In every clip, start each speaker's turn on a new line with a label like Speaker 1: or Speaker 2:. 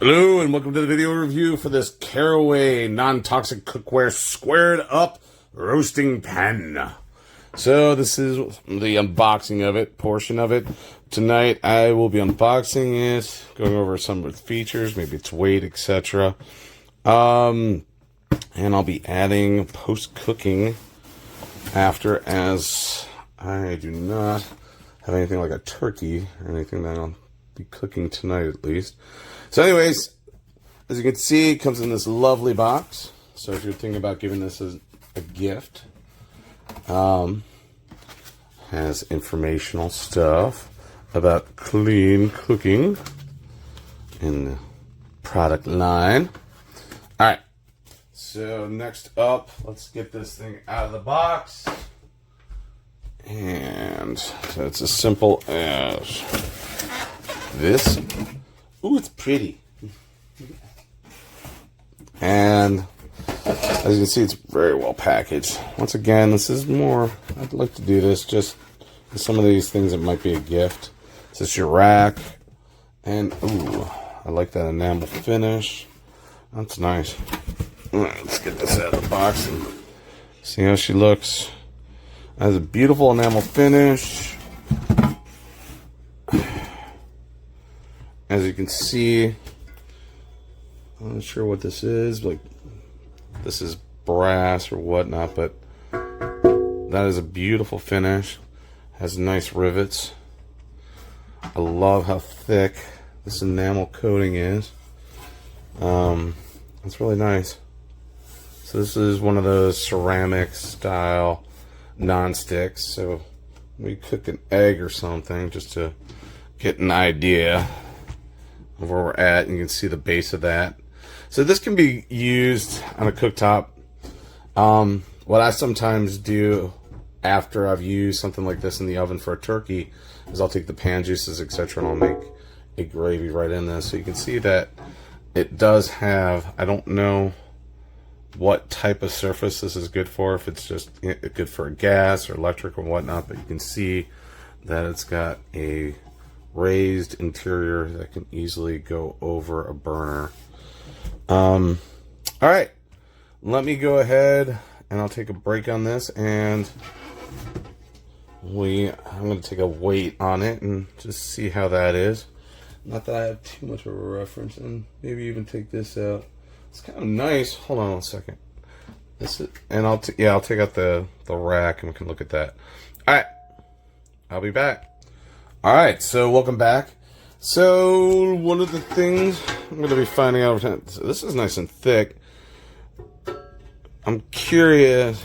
Speaker 1: Hello and welcome to the video review for this Caraway non-toxic cookware squared up roasting pan. So this is the unboxing of it, portion of it. Tonight I will be unboxing it, going over some of the features, maybe its weight, etc. And I'll be adding post-cooking after, as I do not have anything like a turkey or anything that I'll be cooking tonight at least. So anyways, as you can see, it comes in this lovely box. So if you're thinking about giving this as a gift, has informational stuff about clean cooking in the product line. All right, so next up, let's get this thing out of the box. And so it's as simple as this. Ooh, it's pretty. And as you can see, it's very well packaged. Once again, this is more, I'd like to do this just with some of these things that might be a gift. This is your rack. And, ooh, I like that enamel finish. That's nice. All right, let's get this out of the box and see how she looks. It has a beautiful enamel finish. As you can see, I'm not sure what this is, like this is brass or whatnot, but that is a beautiful finish. Has nice rivets. I love how thick this enamel coating is. It's really nice. So this is one of those ceramic style non-sticks. So we cook an egg or something just to get an idea of where we're at, and you can see the base of that. So this can be used on a cooktop. What I sometimes do after I've used something like this in the oven for a turkey is I'll take the pan juices, etc., and I'll make a gravy right in this. So you can see that it does have, I don't know what type of surface this is good for, if it's just good for a gas or electric or whatnot, but you can see that it's got a raised interior that can easily go over a burner. All right, let me go ahead and I'll take a break on this, and I'm going to take a weight on it and just see how that is. Not that I have too much of a reference, and maybe even take this out. It's kind of nice. Hold on one second. This is, and I'll take out the rack and we can look at that. All right, I'll be back. All right, so welcome back. So one of the things I'm going to be finding out, so this is nice and thick. I'm curious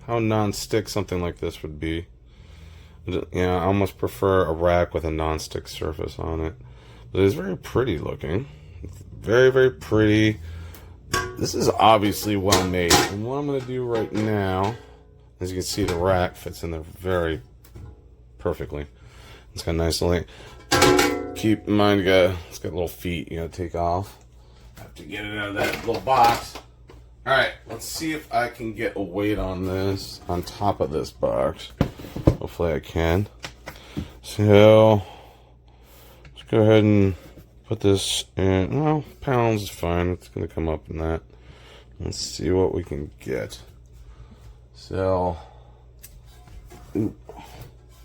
Speaker 1: how non-stick something like this would be. Yeah, I almost prefer a rack with a non-stick surface on it. But it's very pretty looking. It's very, very pretty. This is obviously well made. And what I'm going to do right now, as you can see, the rack fits in there very perfectly. It's got a nice little, keep in mind, it's got little feet you gotta take off. I have to get it out of that little box. Alright, let's see if I can get a weight on this, on top of this box. Hopefully I can. So, let's go ahead and put this in, well, pounds is fine. It's gonna come up in that. Let's see what we can get. So, ooh,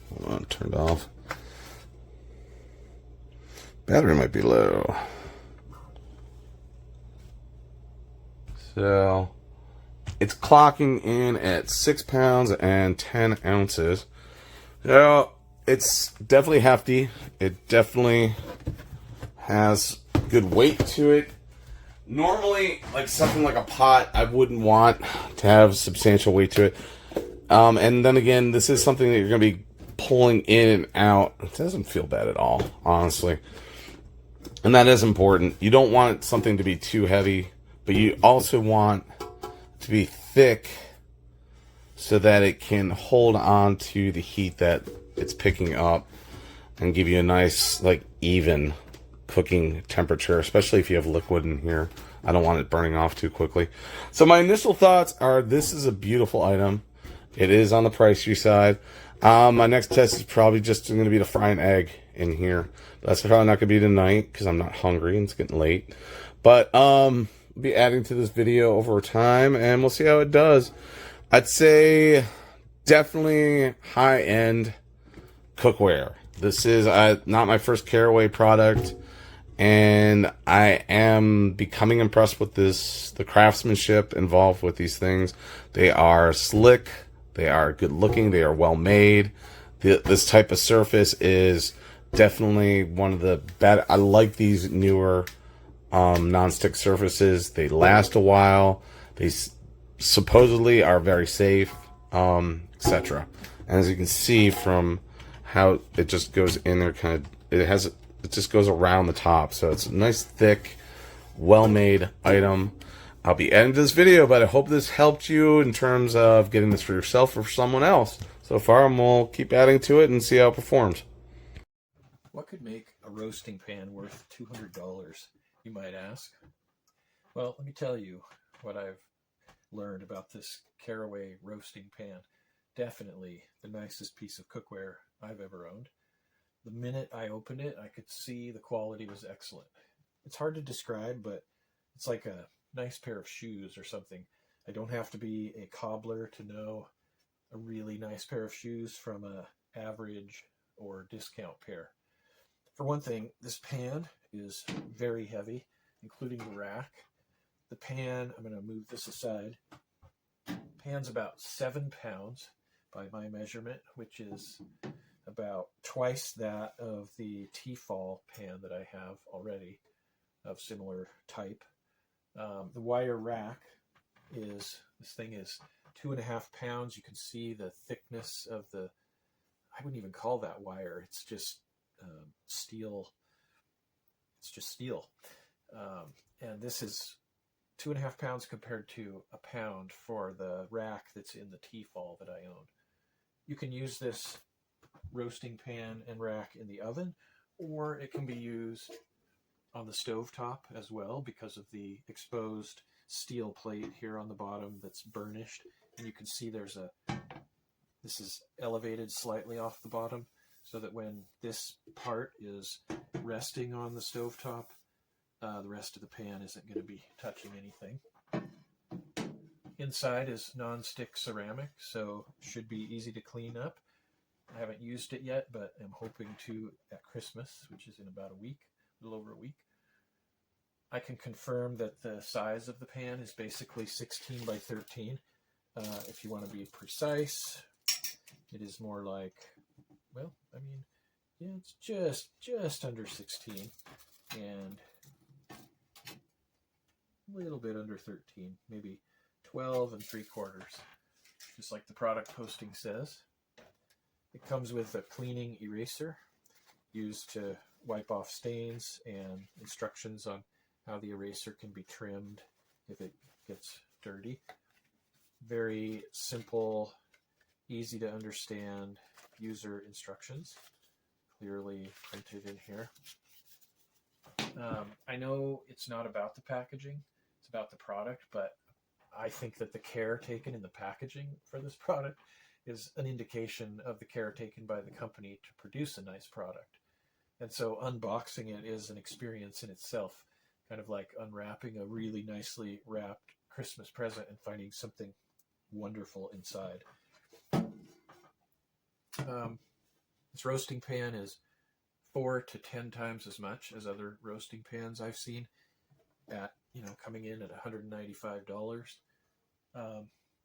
Speaker 1: hold on, turned off. Battery might be low. So it's clocking in at 6 pounds and 10 ounces. So it's definitely hefty. It definitely has good weight to it. Normally, like something like a pot, I wouldn't want to have substantial weight to it. And then again, this is something that you're going to be pulling in and out. It doesn't feel bad at all, honestly. And that is important. You don't want something to be too heavy, but you also want to be thick so that it can hold on to the heat that it's picking up and give you a nice, like, even cooking temperature, especially if you have liquid in here. I don't want it burning off too quickly. So my initial thoughts are, this is a beautiful item. It is on the pricey side. My next test is probably just going to be to fry an egg in here. That's probably not gonna be tonight because I'm not hungry and it's getting late. But I'll be adding to this video over time and we'll see how it does. I'd say definitely high-end cookware. This is not my first Caraway product, and I am becoming impressed with the craftsmanship involved with these things. They are slick, they are good looking, they are well made. This type of surface is definitely one of the better. I like these newer non-stick surfaces. They last a while. They supposedly are very safe, etc. And as you can see from how it just goes in there, it just goes around the top. So it's a nice, thick, well-made item. I'll be editing this video, but I hope this helped you in terms of getting this for yourself or for someone else. So far, we'll keep adding to it and see how it performs.
Speaker 2: What could make a roasting pan worth $200, you might ask? Well, let me tell you what I've learned about this Caraway roasting pan. Definitely the nicest piece of cookware I've ever owned. The minute I opened it, I could see the quality was excellent. It's hard to describe, but it's like a nice pair of shoes or something. I don't have to be a cobbler to know a really nice pair of shoes from a average or discount pair. For one thing, this pan is very heavy, including the rack. The pan, I'm going to move this aside. Pan's about 7 pounds by my measurement, which is about twice that of the Tefal pan that I have already of similar type. The wire rack this thing is 2.5 pounds. You can see the thickness of I wouldn't even call that wire. It's just steel. It's just steel. And this is 2.5 pounds compared to a pound for the rack that's in the Tefal that I own. You can use this roasting pan and rack in the oven, or it can be used on the stovetop as well because of the exposed steel plate here on the bottom that's burnished. And you can see this is elevated slightly off the bottom so that when this part is resting on the stovetop, the rest of the pan isn't going to be touching anything. Inside is non-stick ceramic, so should be easy to clean up. I haven't used it yet, but I'm hoping to at Christmas, which is in about a week, a little over a week. I can confirm that the size of the pan is basically 16 by 13. If you want to be precise, it is more like, well, I mean, yeah, it's just under 16 and a little bit under 13, maybe 12 3/4, just like the product posting says. It comes with a cleaning eraser used to wipe off stains and instructions on how the eraser can be trimmed if it gets dirty. Very simple, easy to understand user instructions, clearly printed in here. I know it's not about the packaging, it's about the product, but I think that the care taken in the packaging for this product is an indication of the care taken by the company to produce a nice product. And so unboxing it is an experience in itself, kind of like unwrapping a really nicely wrapped Christmas present and finding something wonderful inside. This roasting pan is 4 to 10 times as much as other roasting pans I've seen at, coming in at $195.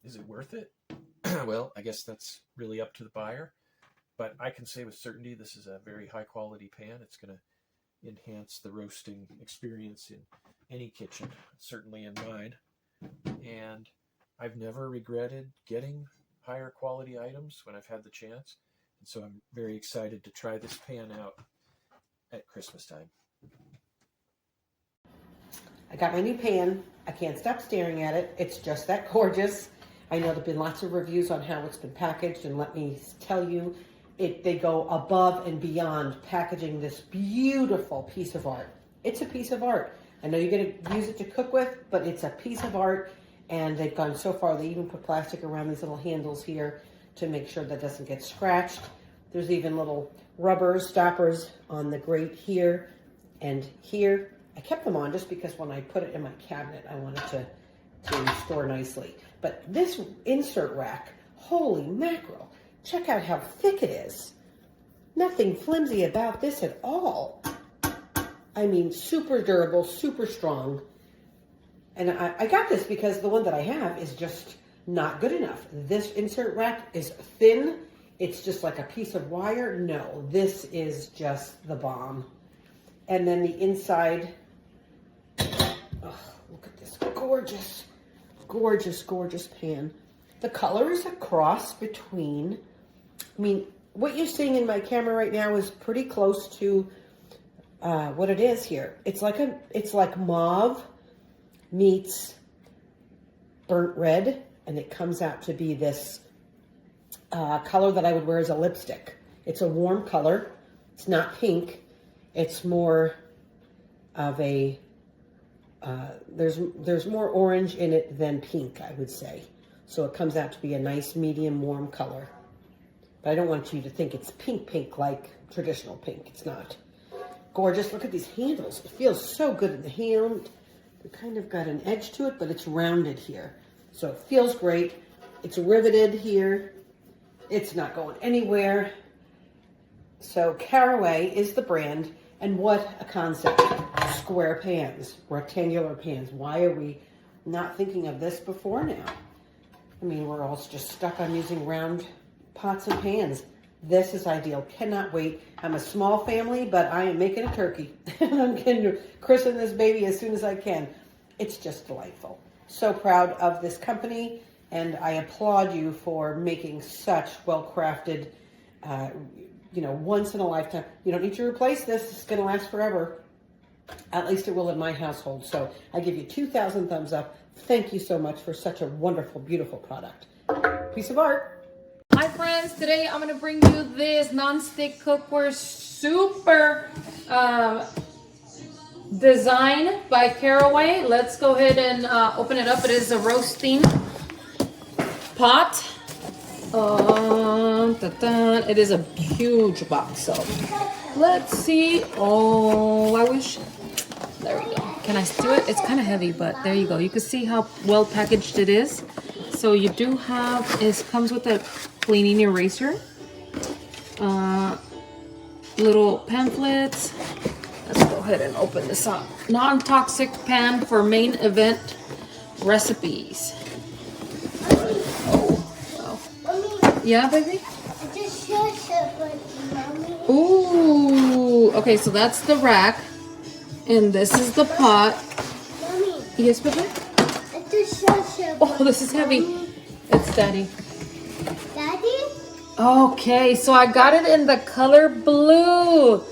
Speaker 2: Is it worth it? Well, I guess that's really up to the buyer, but I can say with certainty this is a very high quality pan. It's going to enhance the roasting experience in any kitchen, certainly in mine. And I've never regretted getting higher quality items when I've had the chance. And so I'm very excited to try this pan out at Christmas time.
Speaker 3: I got my new pan. I can't stop staring at it. It's just that gorgeous. I know there have been lots of reviews on how it's been packaged, and let me tell you, they go above and beyond packaging this beautiful piece of art. It's a piece of art. I know you're going to use it to cook with, but it's a piece of art, and they've gone so far, they even put plastic around these little handles here to make sure that doesn't get scratched. There's even little rubber stoppers on the grate here and here. I kept them on just because when I put it in my cabinet, I wanted to store nicely. But this insert rack, holy mackerel, check out how thick it is. Nothing flimsy about this at all. I mean, super durable, super strong. And I got this because the one that I have is just not good enough. This insert rack is thin. It's just like a piece of wire. No, this is just the bomb. And then the inside, oh, look at this gorgeous, gorgeous, gorgeous pan. The color is a cross between, I mean, what you're seeing in my camera right now is pretty close to what it is here. It's like mauve meets burnt red, and it comes out to be this color that I would wear as a lipstick. It's a warm color. It's not pink. It's more of a, there's more orange in it than pink, I would say. So it comes out to be a nice medium warm color. But I don't want you to think it's pink like traditional pink. It's not. Gorgeous. Look at these handles. It feels so good in the hand. It kind of got an edge to it, but it's rounded here. So it feels great. It's riveted here. It's not going anywhere. So Caraway is the brand, and what a concept. Square pans, rectangular pans. Why are we not thinking of this before now? I mean, we're all just stuck on using round pots and pans. This is ideal. Cannot wait. I'm a small family, but I am making a turkey. And I'm going to christen this baby as soon as I can. It's just delightful. So proud of this company, and I applaud you for making such well-crafted, once in a lifetime. You don't need to replace this. It's going to last forever. At least it will in my household. So I give you 2,000 thumbs up. Thank you so much for such a wonderful, beautiful product. Piece of art.
Speaker 4: Hi friends, today I'm going to bring you this non-stick cookware super design by Caraway. Let's go ahead and open it up. It is a roasting pot. It is a huge box, so let's see. Oh, I wish. There we go. Can I do it? It's kind of heavy, but there you go. You can see how well packaged it is. So you do have, it comes with a cleaning eraser, little pamphlets. Let's go ahead and open this up. Non-toxic pan for main event recipes. Oh, wow. Yeah, baby? Ooh, okay, so that's the rack, and this is the pot.
Speaker 5: Mommy.
Speaker 4: Yes, baby? Oh, this is heavy. It's Daddy.
Speaker 5: Daddy?
Speaker 4: Okay, so I got it in the color blue.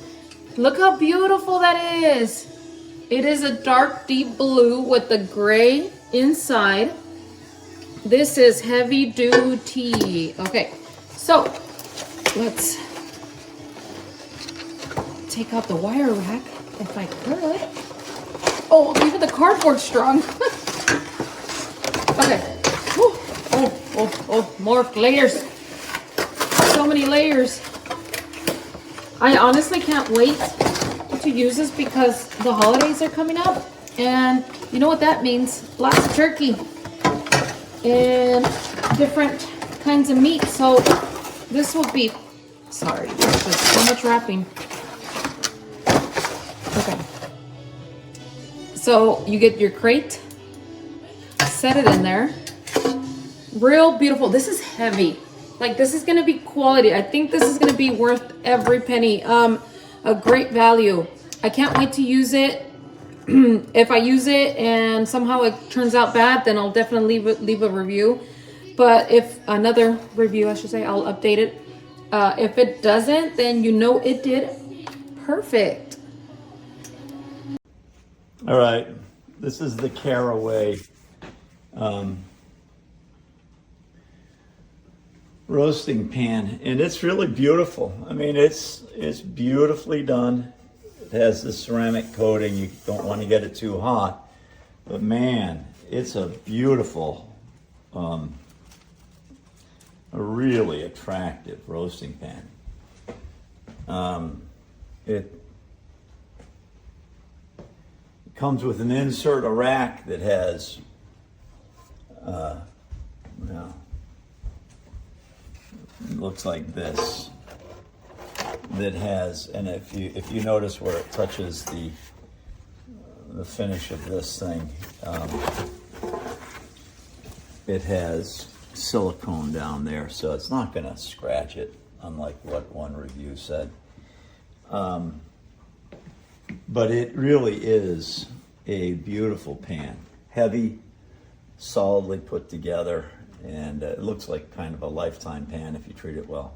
Speaker 4: Look how beautiful that is. It is a dark deep blue with the gray inside. This is heavy duty. Okay, so let's take out the wire rack if I could. Oh, even the cardboard's strong. Okay. Whew. Oh, more layers. So many layers. I honestly can't wait to use this because the holidays are coming up. And you know what that means? Lots of turkey. And different kinds of meat. So this will be, sorry, there's so much wrapping. Okay. So you get your crate. Set it in there. Real beautiful. This is heavy. Like, this is going to be quality. I think this is going to be worth every penny. A great value. I can't wait to use it. If I use it and somehow it turns out bad, then I'll definitely leave a review. But if another review, I should say, I'll update it. If it doesn't, then you know it did perfect.
Speaker 6: All right, this is the Caraway roasting pan, and it's really beautiful. I mean, it's beautifully done. It has the ceramic coating. You don't want to get it too hot, but man, it's a beautiful, a really attractive roasting pan. It comes with an insert, a rack that has, well, it looks like this. That has, and if you notice where it touches the finish of this thing, it has silicone down there, so it's not going to scratch it, unlike what one review said. But it really is a beautiful pan, heavy, solidly put together, and it looks like kind of a lifetime pan if you treat it well.